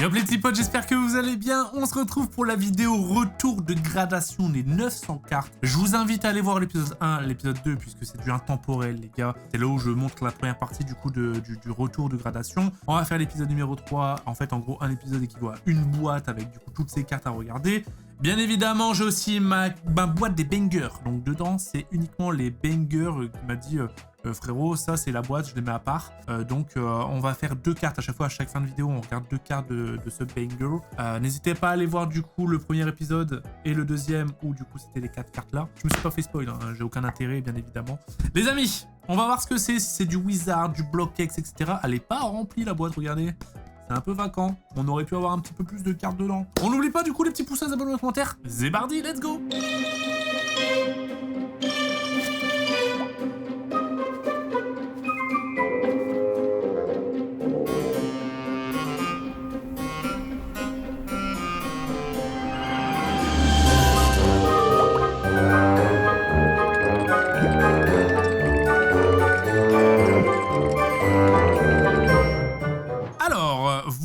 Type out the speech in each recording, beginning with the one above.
Et hop les petits potes, j'espère que vous allez bien. On se retrouve pour la vidéo retour de gradation des 900 cartes. Je vous invite à aller voir l'épisode 1, l'épisode 2, puisque c'est du intemporel les gars. C'est là où je montre la première partie du coup du retour de gradation. On va faire l'épisode numéro 3. En fait, en gros, un épisode équivaut à une boîte avec du coup toutes ces cartes à regarder. Bien évidemment, j'ai aussi ma boîte des bangers. Donc dedans, c'est uniquement les bangers qui m'a dit... frérot, ça c'est la boîte, je les mets à part. On va faire 2 cartes à chaque fois, à chaque fin de vidéo, on regarde 2 cartes de ce banger. N'hésitez pas à aller voir du coup le premier épisode et le deuxième, où du coup c'était les 4 cartes là. Je me suis pas fait spoil, hein, j'ai aucun intérêt bien évidemment. Les amis, on va voir ce que c'est, si c'est du Wizard, du Block-X, etc. Elle est pas remplie la boîte, regardez. C'est un peu vacant, on aurait pu avoir un petit peu plus de cartes dedans. On n'oublie pas du coup les petits pouces, abonnés, commentaires. Zébardi, let's go!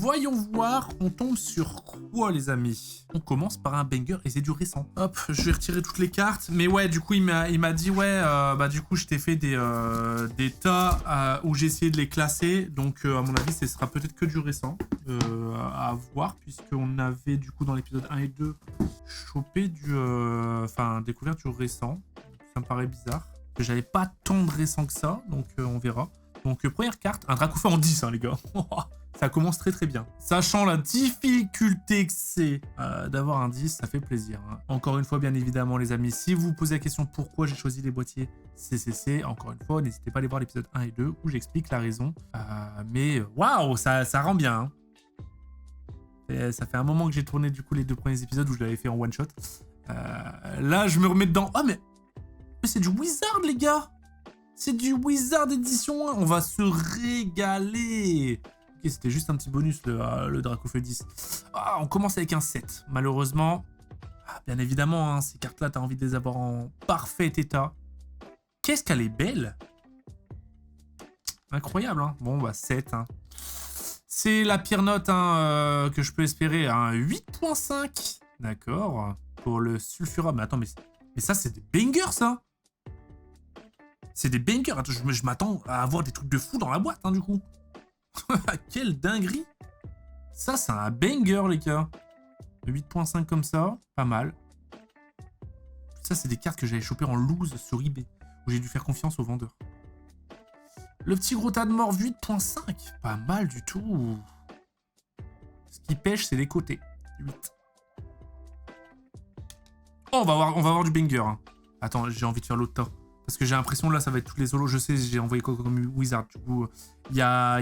Voyons voir, on tombe sur quoi les amis? On commence par un banger et c'est du récent. Hop, je vais retirer toutes les cartes. Mais ouais, du coup, il m'a dit, ouais, du coup, je t'ai fait des tas où j'ai essayé de les classer. Donc, à mon avis, ce sera peut-être que du récent à voir, puisqu'on avait, du coup, dans l'épisode 1 et 2, chopé découvert du récent. Ça me paraît bizarre. J'avais pas tant de récent que ça, donc on verra. Donc, première carte, un Dracofeu en 10, hein, les gars. Ça commence très très bien. Sachant la difficulté que c'est d'avoir un 10, ça fait plaisir. Hein. Encore une fois, bien évidemment, les amis, si vous vous posez la question pourquoi j'ai choisi les boîtiers CCC, encore une fois, n'hésitez pas à aller voir l'épisode 1 et 2 où j'explique la raison. Mais waouh, ça rend bien. Hein. Et ça fait un moment que j'ai tourné du coup les 2 premiers épisodes où je l'avais fait en one shot. Là, je me remets dedans. Oh, mais c'est du Wizard, les gars! C'est du Wizard édition 1. On va se régaler. Ok, c'était juste un petit bonus, le Dracofeu 10. Ah, on commence avec un 7, malheureusement. Bien évidemment, hein, ces cartes-là, t'as envie de les avoir en parfait état. Qu'est-ce qu'elle est belle! Incroyable, hein. Bon, 7. Hein. C'est la pire note hein, que je peux espérer. Un 8.5. D'accord. Pour le Sulfura. Mais attends, mais ça, c'est des bangers, ça! C'est des bangers. Attends, je m'attends à avoir des trucs de fou dans la boîte, hein, du coup. Quelle dinguerie! Ça, c'est un banger, les gars. 8.5 comme ça, pas mal. Ça, c'est des cartes que j'avais chopées en loose sur eBay, où j'ai dû faire confiance aux vendeurs. Le petit gros tas de mort, 8.5. Pas mal du tout. Ce qui pêche, c'est les côtés. 8. Oh, on va avoir du banger. Hein. Attends, j'ai envie de faire l'autre tas. Parce que j'ai l'impression, là, ça va être toutes les solos. Je sais, j'ai envoyé comme Wizard. Du coup, il y a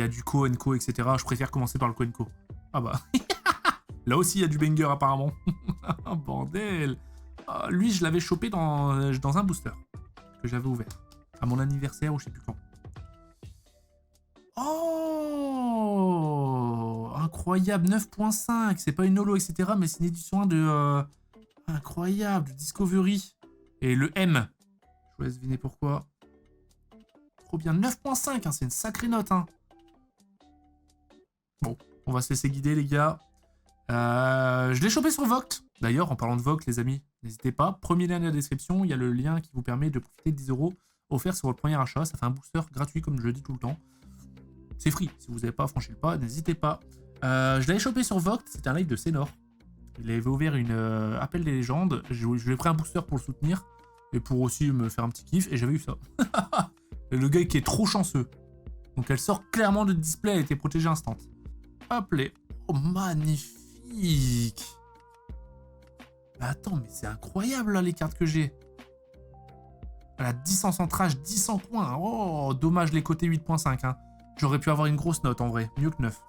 du Co, etc. Je préfère commencer par le Co. Ah bah. Là aussi, il y a du banger, apparemment. Bordel. Lui, je l'avais chopé dans un booster. Que j'avais ouvert. À mon anniversaire, ou je sais plus quand. Oh, incroyable. 9.5. C'est pas une holo, etc. Mais c'est une édition 1 de... incroyable. Du Discovery. Et le M. Je vous laisse deviner pourquoi. Trop bien. 9.5, hein, c'est une sacrée note. Hein. Bon, on va se laisser guider, les gars. Je l'ai chopé sur Vogt. D'ailleurs, en parlant de Vogt, les amis, n'hésitez pas. Premier lien dans la description. Il y a le lien qui vous permet de profiter de 10 € offerts sur votre premier achat. Ça fait un booster gratuit, comme je le dis tout le temps. C'est free. Si vous n'avez pas franchi le pas, n'hésitez pas. Je l'avais chopé sur Vogt. C'était un live de Sénor. Il avait ouvert une appel des légendes. Je lui ai pris un booster pour le soutenir. Et pour aussi me faire un petit kiff, et j'avais eu ça. Le gars qui est trop chanceux. Donc elle sort clairement de display, elle a été protégée instant. Hop les... Oh, magnifique! Mais attends, mais c'est incroyable là les cartes que j'ai. Elle a 10 en centrage, 10 en coin. Oh, dommage les côtés 8.5. Hein. J'aurais pu avoir une grosse note en vrai, mieux que 9.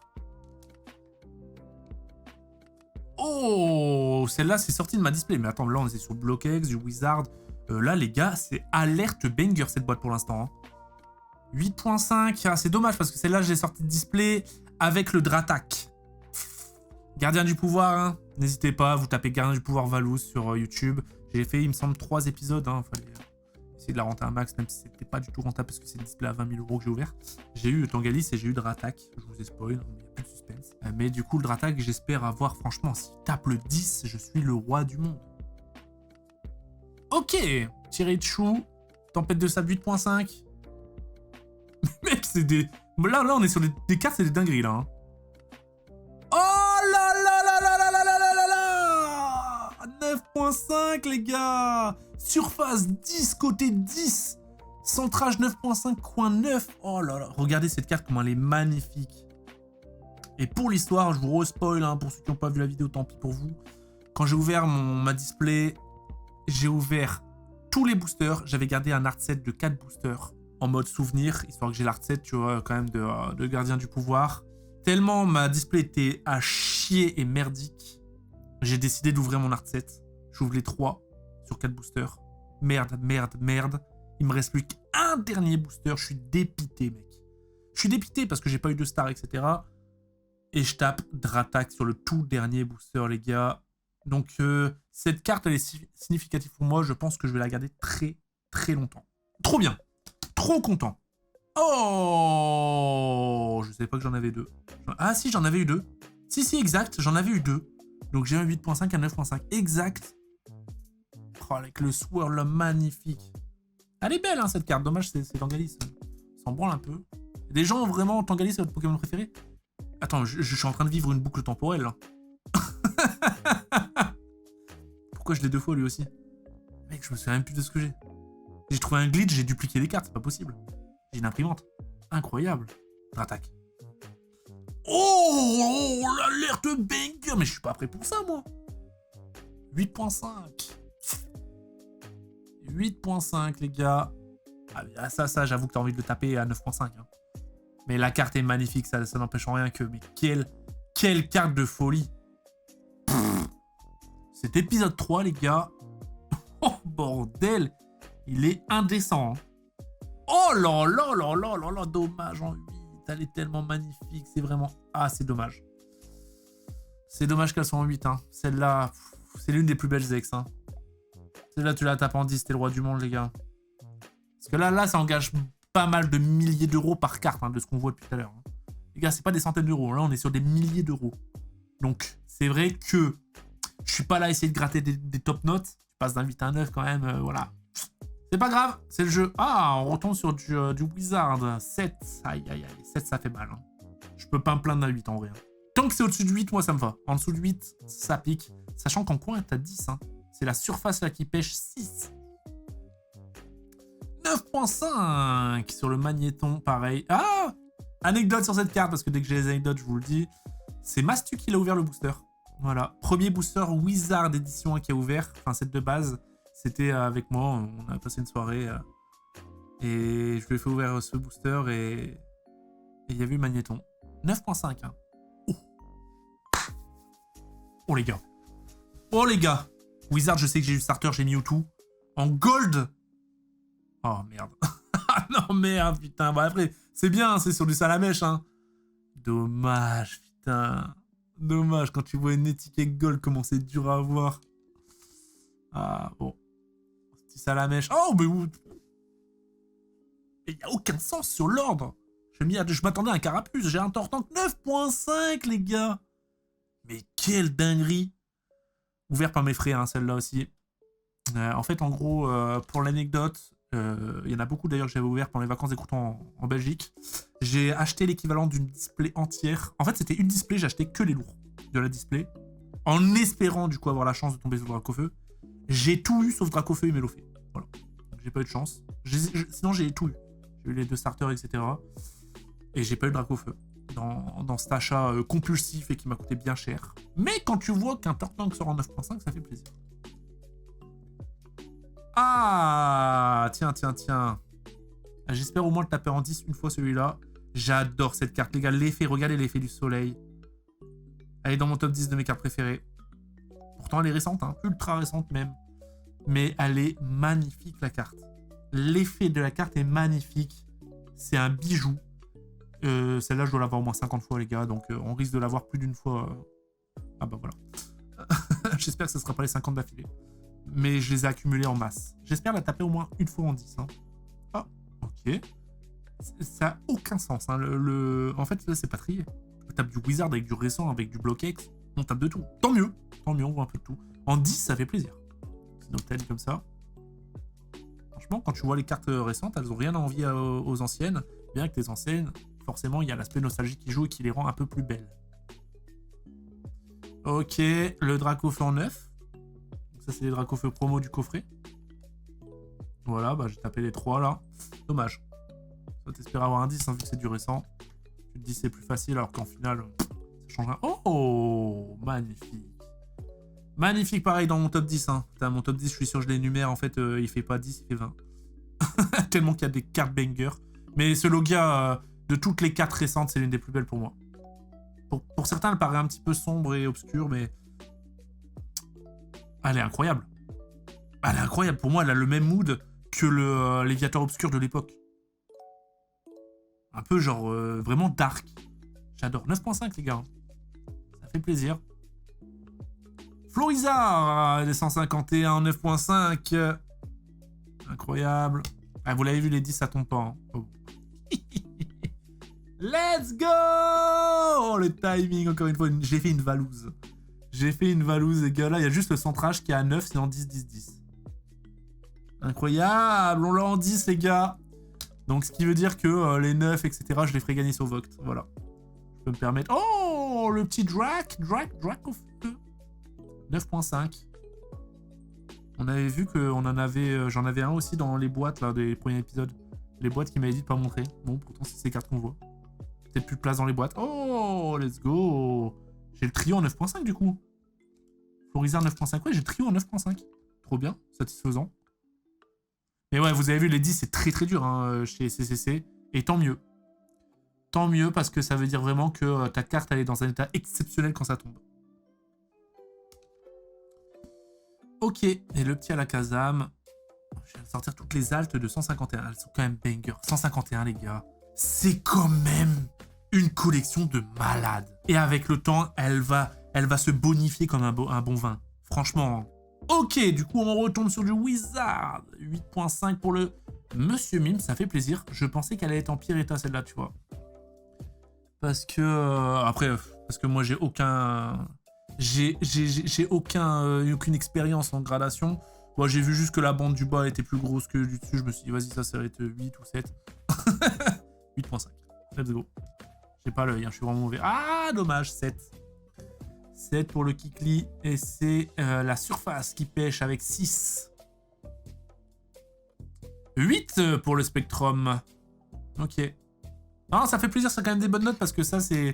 Oh, celle-là c'est sorti de ma display. Mais attends, là on est sur Block-X, du Wizard... là, les gars, c'est alerte banger cette boîte pour l'instant. Hein. 8.5, ah, c'est dommage parce que celle-là, je l'ai sortie de display avec le Dratak. Gardien du pouvoir, hein. N'hésitez pas, vous tapez Gardien du pouvoir Valous sur YouTube. J'ai fait, il me semble, 3 épisodes. Hein. Fallait essayer de la renter un max, même si c'était pas du tout rentable parce que c'est le display à 20 000 € que j'ai ouvert. J'ai eu Tangalis et j'ai eu Dratak. Je vous ai spoil, il n'y a plus de suspense. Mais du coup, le Dratak, j'espère avoir, franchement, s'il tape le 10, je suis le roi du monde. Ok, tiré de chou, tempête de sable 8.5. Mec, c'est des... Là, on est sur des cartes, c'est des dingueries, là. Hein. Oh là là là là là là là là là là 9.5, les gars. Surface 10, côté 10. Centrage 9.5, coin 9. Oh là là, regardez cette carte, comment elle est magnifique. Et pour l'histoire, je vous re-spoil, hein, pour ceux qui n'ont pas vu la vidéo, tant pis pour vous. Quand j'ai ouvert ma display, j'ai ouvert tous les boosters. J'avais gardé un art set de 4 boosters en mode souvenir, histoire que j'ai l'art set, tu vois, quand même, de gardien du pouvoir. Tellement ma display était à chier et merdique, j'ai décidé d'ouvrir mon art set. J'ouvre les 3 sur 4 boosters. Merde, merde, merde. Il me reste plus qu'un dernier booster. Je suis dépité, mec. Je suis dépité parce que j'ai pas eu de star, etc. Et je tape Dratak sur le tout dernier booster, les gars. Donc, cette carte, elle est significative pour moi. Je pense que je vais la garder très, très longtemps. Trop bien. Trop content. Oh, je savais pas que j'en avais 2. Ah si, j'en avais eu 2. Si, exact, j'en avais eu 2. Donc j'ai un 8.5 à 9.5. Exact. Oh, avec le swirl là, magnifique. Elle est belle, hein, cette carte. Dommage, c'est Tangalis. Ça s'en branle un peu. Des gens, vraiment, Tangalis, c'est votre Pokémon préféré? Attends, je suis en train de vivre une boucle temporelle, là. Pourquoi je l'ai 2 fois, lui aussi? Mec, je me souviens même plus de ce que j'ai. J'ai trouvé un glitch, j'ai dupliqué les cartes, c'est pas possible. J'ai une imprimante. Incroyable. Dratak. Oh, l'alerte banger. Mais je suis pas prêt pour ça, moi. 8.5. 8.5, les gars. Ah, ça, j'avoue que t'as envie de le taper à 9.5. Hein. Mais la carte est magnifique, ça n'empêche en rien que... Mais quelle carte de folie. Cet épisode 3, les gars. Oh, bordel. Il est indécent. Hein. Oh là là là là là là, dommage en 8. Elle est tellement magnifique, c'est vraiment... Ah, c'est dommage. C'est dommage qu'elle soit en 8. Hein. Celle-là, c'est l'une des plus belles ex. Hein. Celle-là, tu la tapes en 10, t'es le roi du monde, les gars. Parce que là, ça engage pas mal de milliers d'euros par carte, hein, de ce qu'on voit depuis tout à l'heure. Hein. Les gars, c'est pas des centaines d'euros. Là, on est sur des milliers d'euros. Donc, c'est vrai que je suis pas là à essayer de gratter des top notes. Je passe d'un 8 à un 9 quand même, voilà. C'est pas grave, c'est le jeu. Ah, on retombe sur du Wizard. 7. Aïe, aïe, aïe. 7, ça fait mal. Hein. Je peux pas me plaindre d'un 8 en vrai. Hein. Tant que c'est au-dessus de 8, moi, ça me va. En dessous de 8, ça pique. Sachant qu'en coin, t'as 10. Hein. C'est la surface là qui pêche 6. 9.5 sur le magnéton, pareil. Ah, anecdote sur cette carte, parce que dès que j'ai les anecdotes, je vous le dis. C'est Mastu qui l'a ouvert le booster. Voilà. Premier booster Wizard édition qui a ouvert. Enfin, cette de base. C'était avec moi, on a passé une soirée et je lui ai fait ouvrir ce booster et il y a eu Magnéton. 9.5. Hein. Oh les gars. Oh les gars. Wizard, je sais que j'ai eu starter, j'ai mis Mewtwo. En gold. Oh merde. Ah non merde, putain. Bah après, c'est bien, c'est sur du salamèche. Hein. Dommage, putain. Dommage, quand tu vois une étiquette gold, comment c'est dur à avoir. Ah bon. Salamèche. Oh, mais où? Il n'y a aucun sens sur l'ordre. Je m'attendais à un carapuce. J'ai un Tortank 9.5, les gars. Mais quelle dinguerie. Ouvert par mes frères, hein, celle-là aussi. En fait, en gros, pour l'anecdote, il y en a beaucoup d'ailleurs que j'avais ouvert pendant les vacances des croutons en Belgique. J'ai acheté l'équivalent d'une display entière. En fait, c'était une display, j'ai acheté que les lourds de la display. En espérant, du coup, avoir la chance de tomber sur Dracofeu. J'ai tout eu sauf Dracofeu et Mélofée. Voilà. J'ai pas eu de chance. Sinon, j'ai tout eu. J'ai eu les 2 starters, etc. Et j'ai pas eu de Dracofeu. Dans cet achat compulsif et qui m'a coûté bien cher. Mais quand tu vois qu'un Tortank sort en 9.5, ça fait plaisir. Ah, tiens. J'espère au moins le taper en 10 une fois celui-là. J'adore cette carte, les gars. L'effet, regardez l'effet du soleil. Elle est dans mon top 10 de mes cartes préférées. Pourtant, elle est récente, hein, ultra récente même. Mais elle est magnifique, la carte. L'effet de la carte est magnifique. C'est un bijou. Celle-là, je dois l'avoir au moins 50 fois, les gars. Donc, on risque de l'avoir plus d'une fois. Ah bah voilà. J'espère que ce ne sera pas les 50 d'affilée. mais je les ai accumulés en masse. J'espère la taper au moins une fois en 10. Hein. Ah, ok. Ça a aucun sens. Hein. En fait, là, c'est pas trié. On tape du Wizard avec du récent, avec du Block X. On tape de tout. Tant mieux, on voit un peu de tout. En 10, ça fait plaisir. Sinon, tel comme ça. Franchement, quand tu vois les cartes récentes, elles ont rien à envier aux anciennes. Bien que les anciennes, forcément, il y a l'aspect nostalgique qui joue et qui les rend un peu plus belles. Ok, le Dracofeu en 9. Donc ça, c'est les Dracofeu promo du coffret. Voilà, bah j'ai tapé les 3 là. Dommage. Ça t'espère avoir un 10, hein, vu que c'est du récent. Tu te dis c'est plus facile, alors qu'en final, ça change un... Oh, magnifique. Magnifique, pareil, dans mon top 10. Hein. Putain, mon top 10, je suis sûr que je l'énumère. En fait, il fait pas 10, il fait 20. Tellement qu'il y a des cartes banger. Mais ce Logia, de toutes les cartes récentes, c'est l'une des plus belles pour moi. Pour certains, elle paraît un petit peu sombre et obscure, mais... Elle est incroyable. Elle est incroyable. Pour moi, elle a le même mood que le Léviator obscur de l'époque. Un peu genre vraiment dark. J'adore. 9.5 les gars. Ça fait plaisir. Florizard, 151, 9.5. Incroyable. Ah, vous l'avez vu, les 10, ça tombe pas. Hein. Oh. Let's go! Oh, le timing, encore une fois. J'ai fait une valouse. J'ai fait une valouse, les gars. Là, il y a juste le centrage qui est à 9, sinon 10, 10, 10. Incroyable. On l'a en 10, les gars. Donc, ce qui veut dire que les 9, etc., je les ferai gagner sur Vogt. Voilà. Je peux me permettre... Oh, le petit Drac au feu. 9.5. On avait vu que j'en avais un aussi dans les boîtes là, des premiers épisodes. Les boîtes qui m'avaient dit de pas montrer. Bon, pourtant, c'est ces cartes qu'on voit. Peut-être plus de place dans les boîtes. Oh, let's go. J'ai le trio en 9.5 du coup. Florizard 9.5. Ouais, j'ai le trio en 9.5. Trop bien, satisfaisant. Mais ouais, vous avez vu, les 10, c'est très très dur hein, chez CCC. Et tant mieux. Tant mieux parce que ça veut dire vraiment que ta carte, elle est dans un état exceptionnel quand ça tombe. Ok, et le petit Alakazam. Je vais sortir toutes les altes de 151. Elles sont quand même banger. 151, les gars. C'est quand même une collection de malades. Et avec le temps, elle va se bonifier comme un bon vin. Franchement. Ok, du coup, on retombe sur du Wizard. 8.5 pour le Monsieur Mime. Ça fait plaisir. Je pensais qu'elle allait être en pire état, celle-là, tu vois. Parce que... après, parce que moi, j'ai aucun... J'ai aucune expérience en gradation. Moi, j'ai vu juste que la bande du bas était plus grosse que du dessus. Je me suis dit, vas-y, ça va être 8 ou 7. 8.5. Let's go. J'ai pas l'œil, hein, je suis vraiment mauvais. Ah, dommage, 7. 7 pour le Kikli. Et c'est la surface qui pêche avec 6. 8 pour le Spectrum. Ok. Non, ça fait plaisir, c'est quand même des bonnes notes parce que ça, c'est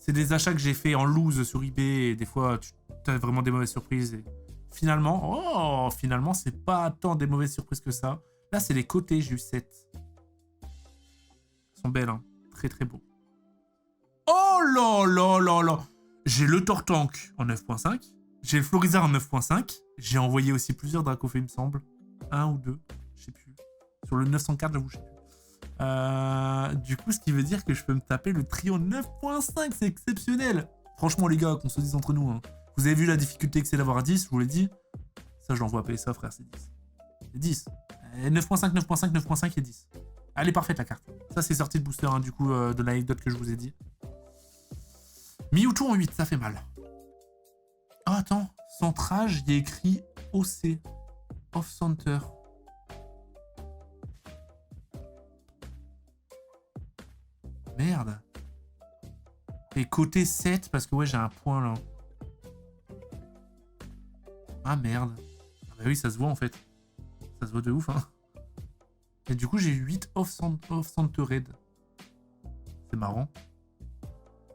des achats que j'ai fait en loose sur eBay. Et des fois, tu as vraiment des mauvaises surprises. Et finalement, c'est pas tant des mauvaises surprises que ça. Là, c'est les côtés, j'ai eu 7. Ils sont belles, hein. Très très beaux. Oh là là là là. J'ai le Tortank en 9.5. J'ai le Florizard en 9.5. J'ai envoyé aussi plusieurs Dracofeu, il me semble. 1 ou 2, je sais plus. Sur le 904, j'avoue, je sais plus. Du coup, ce qui veut dire que je peux me taper le trio 9.5. C'est exceptionnel. Franchement, les gars, qu'on se dise entre nous. Hein. Vous avez vu la difficulté que c'est d'avoir à 10, je vous l'ai dit. Ça, je l'envoie à PSA, frère, c'est 10. C'est 10. 9.5, 9.5, 9.5 et 10. Elle est parfaite, la carte. Ça, c'est sorti de booster, hein, du coup, de l'anecdote que je vous ai dit. Mewtwo en 8, ça fait mal. Oh, attends. Centrage, il y a écrit OC. Off Center. Merde. Et côté 7, parce que ouais, j'ai un point là. Ah merde. Ah bah oui, ça se voit en fait. Ça se voit de ouf, hein. Et du coup, j'ai 8 Off Centered. C'est marrant.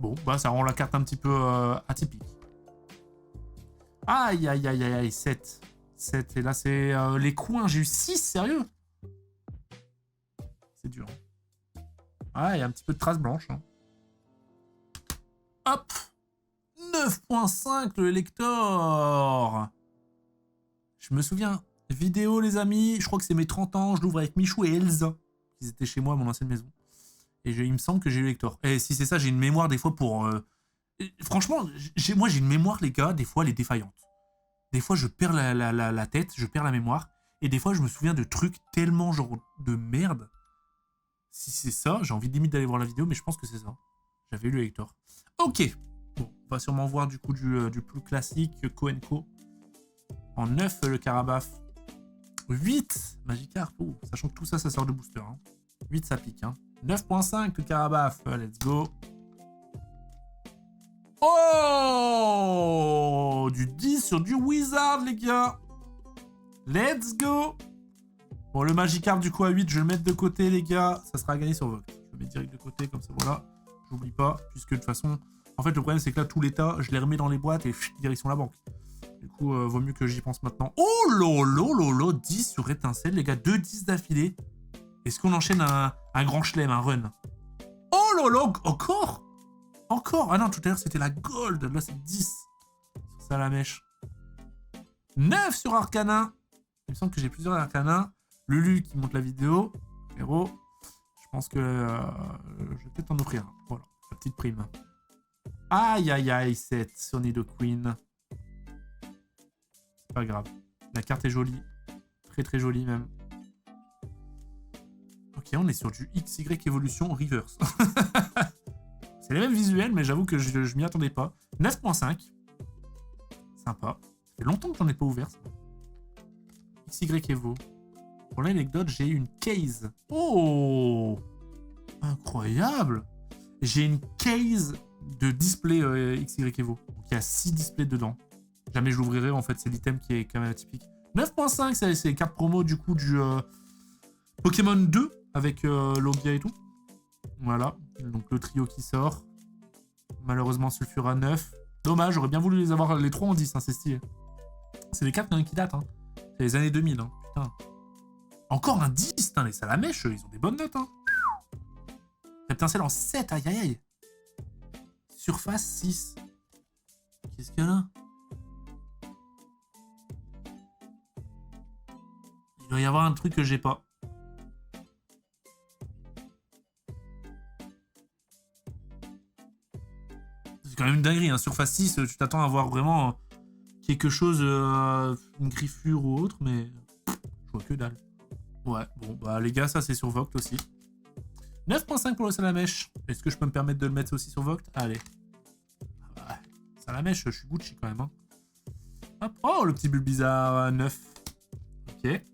Bon, bah ça rend la carte un petit peu atypique. Aïe, aïe, aïe, aïe, aïe, 7. 7. Et là, c'est les coins. J'ai eu 6, sérieux. C'est dur. Ah, il y a un petit peu de traces blanches. Hein. Hop. 9.5, le lector. Je me souviens. Vidéo, les amis. Je crois que c'est mes 30 ans. Je l'ouvre avec Michou et Elsa. Ils étaient chez moi à mon ancienne maison. Et il me semble que j'ai eu lector. Et si c'est ça, j'ai une mémoire des fois pour... Franchement, moi j'ai une mémoire, les gars, des fois elle est défaillante. Des fois, je perds la tête, je perds la mémoire. Et des fois, je me souviens de trucs tellement genre de merde. Si c'est ça, j'ai envie limite d'aller voir la vidéo, mais je pense que c'est ça. J'avais lu avec tort. Ok. Bon, on va sûrement voir du coup du plus classique, Koenko. En 9, le Carabaf. 8, Magikarp. Oh, sachant que tout ça, ça sort de booster. Hein. 8, ça pique. Hein. 9.5, le Carabaf. Let's go. Oh, du 10 sur du Wizard, les gars. Let's go. Bon, le Magikarp, du coup, à 8, je vais le mettre de côté, les gars. Ça sera gagné sur Vogt. Je le mets direct de côté, comme ça, voilà. J'oublie pas, puisque de toute façon... En fait, le problème, c'est que là, tout l'état, je les remets dans les boîtes et direction la banque. Du coup, vaut mieux que j'y pense maintenant. Oh lolo, 10 sur étincelle, les gars. 2 10 d'affilée. Est-ce qu'on enchaîne un grand chelem, un run? Oh lolo, encore? Encore? Ah non, tout à l'heure, c'était la gold. Là, c'est 10. Sur Salamèche. 9 sur Arcana. Il me semble que j'ai plusieurs Arcana. Lulu qui monte la vidéo. Héros. Je pense que je vais peut-être en offrir un. Voilà, la petite prime. Aïe, aïe, aïe, 7 sur Nidoqueen. C'est pas grave. La carte est jolie. Très, très jolie même. Ok, on est sur du XY Evolution Reverse. C'est les mêmes visuels, mais j'avoue que je m'y attendais pas. 9.5. Sympa. Ça fait longtemps que j'en ai pas ouvert, ça. XY Evo. Pour l'anecdote, j'ai une case. Oh, incroyable. J'ai une case de display XY Evo. Donc, il y a 6 displays dedans. Jamais je l'ouvrirai, en fait, c'est l'item qui est quand même atypique. 9.5, c'est les cartes promo du coup du Pokémon 2 avec Logia et tout. Voilà, donc le trio qui sort. Malheureusement, Sulfura 9. Dommage, j'aurais bien voulu les avoir les 3 en 10, hein, c'est stylé. C'est des cartes qui datent, hein. C'est les années 2000, hein. Putain. Encore un 10, putain, les Salamèches, ils ont des bonnes notes, hein. Reptincelle en 7, aïe aïe aïe. Surface 6. Qu'est-ce qu'il y a là? Il doit y avoir un truc que j'ai pas. C'est quand même une dinguerie, hein. Surface 6, tu t'attends à voir vraiment quelque chose, une griffure ou autre, mais je vois que dalle. Ouais, bon, bah les gars, ça c'est sur Vogt aussi. 9.5 pour le Salamèche. Est-ce que je peux me permettre de le mettre aussi sur Vogt? Allez. Ouais. Salamèche, je suis Gucci quand même. Hein. Hop. Oh, le petit Bulbizarre 9. Ok.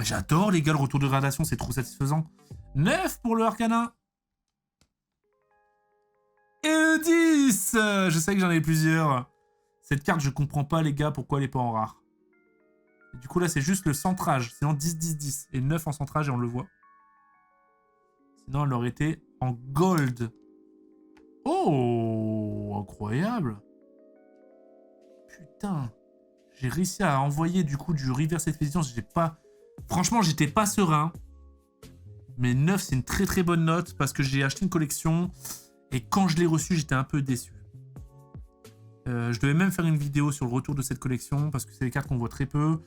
J'adore les gars, le retour de gradation, c'est trop satisfaisant. 9 pour le Arcana. Et le 10. Je sais que j'en ai plusieurs. Cette carte, je comprends pas les gars, pourquoi elle est pas en rare. Et du coup là, c'est juste le centrage. Sinon 10, 10, 10. Et 9 en centrage et on le voit. Sinon, elle aurait été en gold. Oh, incroyable. Putain. J'ai réussi à envoyer du coup du Reverse Expedition. J'ai pas... Franchement, j'étais pas serein. Mais 9, c'est une très très bonne note parce que j'ai acheté une collection. Et quand je l'ai reçue, j'étais un peu déçu. Je devais même faire une vidéo sur le retour de cette collection parce que c'est des cartes qu'on voit très peu.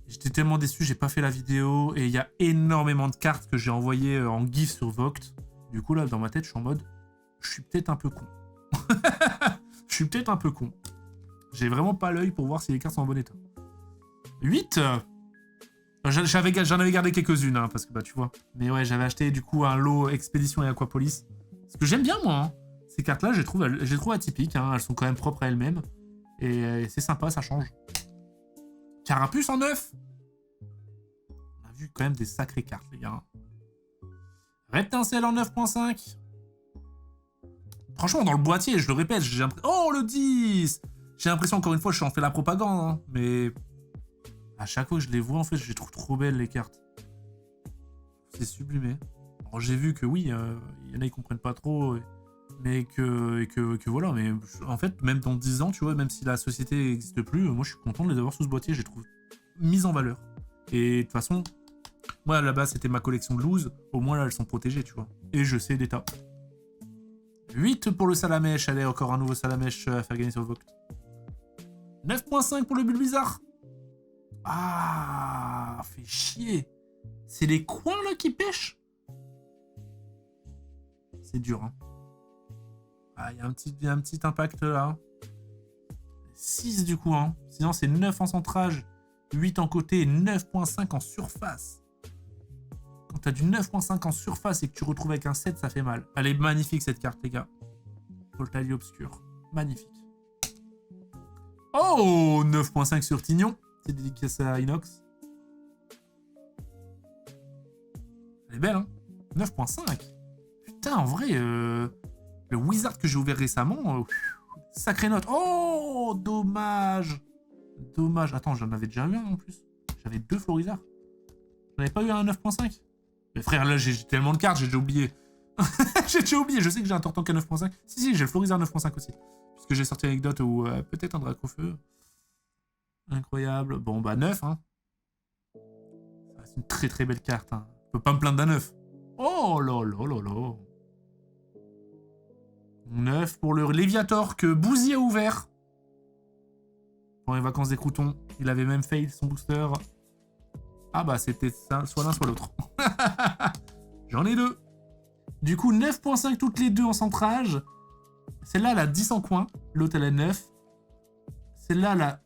J'étais tellement déçu, j'ai pas fait la vidéo. Et il y a énormément de cartes que j'ai envoyées en GIF sur Vogt. Du coup, là, dans ma tête, je suis en mode... Je suis peut-être un peu con. Je suis peut-être un peu con. J'ai vraiment pas l'œil pour voir si les cartes sont en bon état. 8. J'en avais gardé quelques-unes, hein, parce que, bah, tu vois. Mais ouais, j'avais acheté, du coup, un lot Expédition et Aquapolis. Ce que j'aime bien, moi. Hein. Ces cartes-là, je les trouve atypiques. Hein. Elles sont quand même propres à elles-mêmes. Et c'est sympa, ça change. Carapuce en 9. On a vu quand même des sacrées cartes, les gars. Reptincelle en 9.5. Franchement, dans le boîtier, je le répète, j'ai l'impression... Oh, le 10. J'ai l'impression, encore une fois, je fais la propagande. Hein, mais à chaque fois que je les vois, en fait, je les trouve trop belles, les cartes. C'est sublimé. Alors, j'ai vu que oui, il y en a, ils comprennent pas trop... Mais que voilà, mais en fait, même dans 10 ans, tu vois, même si la société n'existe plus, moi je suis content de les avoir sous ce boîtier, je les trouve mises en valeur. Et de toute façon, moi à la base c'était ma collection de loose, au moins là elles sont protégées, tu vois. Et je sais d'état. 8 pour le Salamèche, allez, encore un nouveau Salamèche à faire gagner sur Vogt. 9.5 pour le Bulbizarre. Ah, fait chier. C'est les coins là qui pêchent. C'est dur, hein. Ah, il y a un petit impact là. 6 du coup, hein. Sinon, c'est 9 en centrage, 8 en côté et 9.5 en surface. Quand t'as du 9.5 en surface et que tu retrouves avec un 7, ça fait mal. Elle est magnifique cette carte, les gars. Voltali obscur. Magnifique. Oh, 9.5 sur Tignon. C'est dédicace à Inox. Elle est belle, hein. 9.5. Putain, en vrai, le Wizard que j'ai ouvert récemment, sacrée note. Oh, dommage. Dommage. Attends, j'en avais déjà eu un en plus. J'avais 2 Florizards. J'en avais pas eu un 9.5. Mais frère, là, j'ai tellement de cartes, j'ai déjà oublié. J'ai déjà oublié. Je sais que j'ai un Tortank à 9.5. Si, j'ai le Florizard 9.5 aussi. Puisque j'ai sorti l'anecdote où peut-être un Dracofeu. Incroyable. Bon, bah 9, hein. C'est une très très belle carte, hein. Je peux pas me plaindre d'un 9. Oh là là là là. 9 pour le Léviator que Bouzy a ouvert. Pour les vacances des croutons. Il avait même fail son booster. Ah bah c'était ça, soit l'un soit l'autre. J'en ai 2. Du coup 9.5 toutes les deux en centrage. Celle-là elle a 10 en coin. L'autre elle a 9. Celle-là elle a...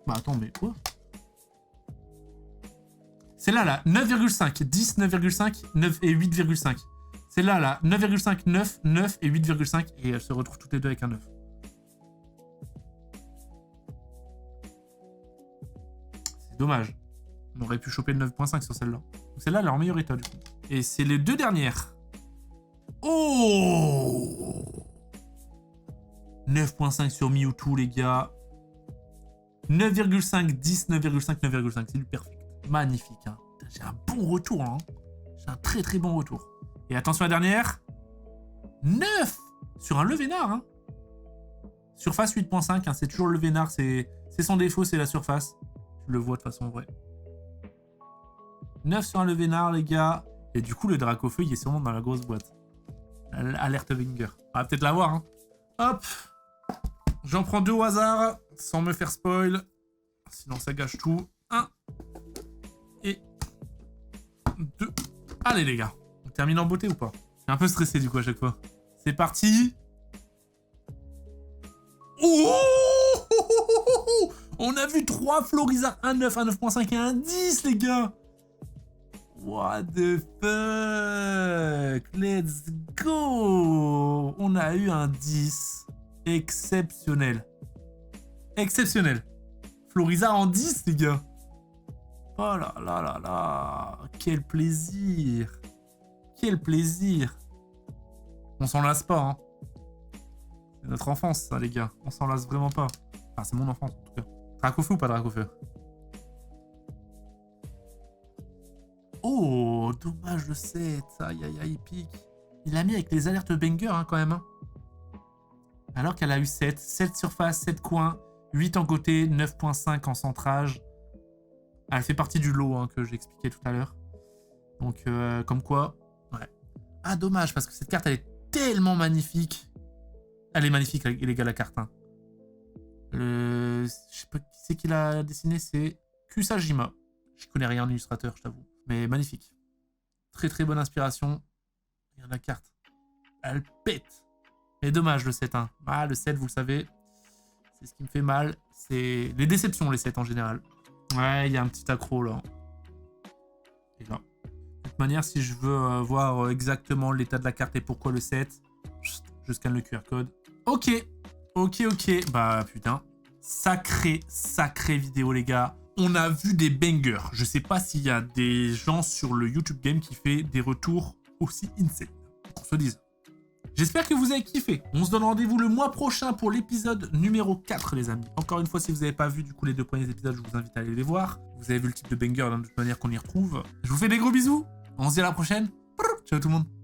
Bah attends mais quoi? Celle-là elle a 9,5. 10, 9,5, 9 et 8,5. Celle-là elle a 9,5, 9, 9 et 8,5. Et elles se retrouvent toutes les deux avec un 9. C'est dommage. On aurait pu choper le 9.5 sur celle-là. Donc celle-là, elle est en meilleur état, du coup. Et c'est les 2 dernières. Oh 9.5 sur Mewtwo, les gars. 9,5, 10, 9,5, 9,5. C'est du perfect. Magnifique, hein. J'ai un bon retour, hein. J'ai un très très bon retour. Et attention à la dernière. 9 sur un Levénard, hein. Surface 8.5, hein. C'est toujours le Levénard. C'est son défaut, c'est la surface. Tu le vois de façon vraie. 9 sur un Levénard, les gars. Et du coup, le Dracofeu, il est sûrement dans la grosse boîte. Alerte Winger. On va peut-être l'avoir, hein. Hop. J'en prends 2 au hasard, sans me faire spoil. Sinon, ça gâche tout. 1. Et 2. Allez, les gars. On termine en beauté ou pas? Je suis un peu stressé, du coup, à chaque fois. C'est parti. Oh! On a vu 3 Florizards, un 9, un 9.5 et un 10, les gars. What the fuck? Let's go! On a eu un 10. Exceptionnel. Exceptionnel. Florizard en 10, les gars. Oh là là là là. Quel plaisir. Quel plaisir. On s'en lasse pas, hein. C'est notre enfance, ça, les gars. On s'en lasse vraiment pas. Enfin, c'est mon enfance, en tout cas. Dracofeu ou pas Dracofeu? Oh, dommage le 7. Aïe, aïe, aïe, pique. Il l'a mis avec les alertes banger, hein, quand même. Hein. Alors qu'elle a eu 7. 7 surface, 7 coins, 8 en côté, 9.5 en centrage. Elle fait partie du lot, hein, que j'expliquais tout à l'heure. Donc, comme quoi... Ouais. Ah, dommage, parce que cette carte, elle est tellement magnifique. Elle est magnifique, les gars, la carte. Hein. Je sais pas qui c'est qui l'a dessiné, c'est Kusajima. Je connais rien en illustrateur, je t'avoue. Mais magnifique. Très très bonne inspiration. Regarde la carte. Elle pète. Mais dommage le 7. Hein. Ah, le 7, vous le savez. C'est ce qui me fait mal. C'est les déceptions, les 7 en général. Ouais, il y a un petit accro là. Et là. De toute manière, si je veux voir exactement l'état de la carte et pourquoi le 7, je scanne le QR code. Ok. Ok, ok. Bah putain. Sacré vidéo, les gars. On a vu des bangers. Je sais pas s'il y a des gens sur le YouTube Game qui fait des retours aussi insane. On se dise. J'espère que vous avez kiffé. On se donne rendez-vous le mois prochain pour l'épisode numéro 4, les amis. Encore une fois, si vous n'avez pas vu du coup les 2 premiers épisodes, je vous invite à aller les voir. Vous avez vu le type de banger de toute manière qu'on y retrouve. Je vous fais des gros bisous. On se dit à la prochaine. Ciao tout le monde.